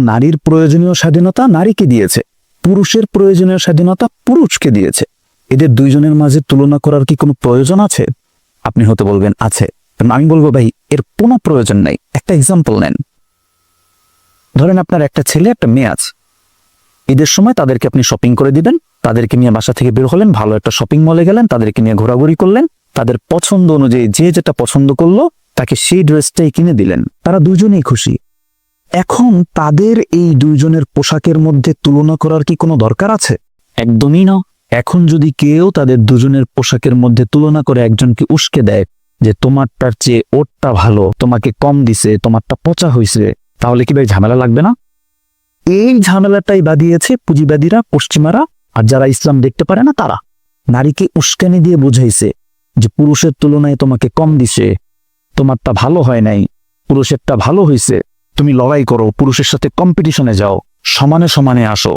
নারীর প্রয়োজনীয় স্বাধীনতা নারীকে দিয়েছে, পুরুষের প্রয়োজনীয় স্বাধীনতা পুরুষকে দিয়েছে। এদের দুইজনের মাঝে তুলনা করার কি কোনো প্রয়োজন আছে? আপনি হয়তো বলবেন আছে। আমি বলবো ভাই এর কোনো প্রয়োজন নাই। একটা এক্সাম্পল নেন। ধরেন আপনার একটা ছেলে একটা মেয়ে আছে, ঈদের সময় তাদেরকে আপনি শপিং করে দিবেন, তাদেরকে নিয়ে বাসা থেকে বের হলেন, ভালো একটা শপিং মলে গেলেন, তাদেরকে নিয়ে ঘোরাঘুরি করলেন, তাদের পছন্দ অনুযায়ী যে যেটা পছন্দ করলো তাকে সেই ড্রেসটাই কিনে দিলেন, তারা দুজনেই খুশি। এখন তাদের এই দুইজনের পোশাকের মধ্যে তুলনা করার কি কোনো দরকার আছে? একদমই না। এখন যদি কেউ তাদের দুজনের পোশাকের মধ্যে তুলনা করে একজনকে উস্কে দেয় যে তোমারটার চেয়ে ওরটা ভালো, তোমাকে কম দিছে, তোমারটা পচা হয়েছে, তাহলে কি ভাই ঝামেলা লাগবে না? এই ঝামেলাটাই বাদিয়েছে পুঁজিবাদীরা, পশ্চিমারা, আর যারা ইসলাম দেখতে পারে না তারা। নারীকে উস্কানি দিয়ে বুঝাইছে যে পুরুষের তুলনায় তোমাকে কম দিছে, তোমারটা ভালো হয় নাই, পুরুষেরটা ভালো হয়েছে, তুমি লড়াই করো, পুরুষের সাথে কম্পিটিশনে যাও, সমানে সমানে আসো।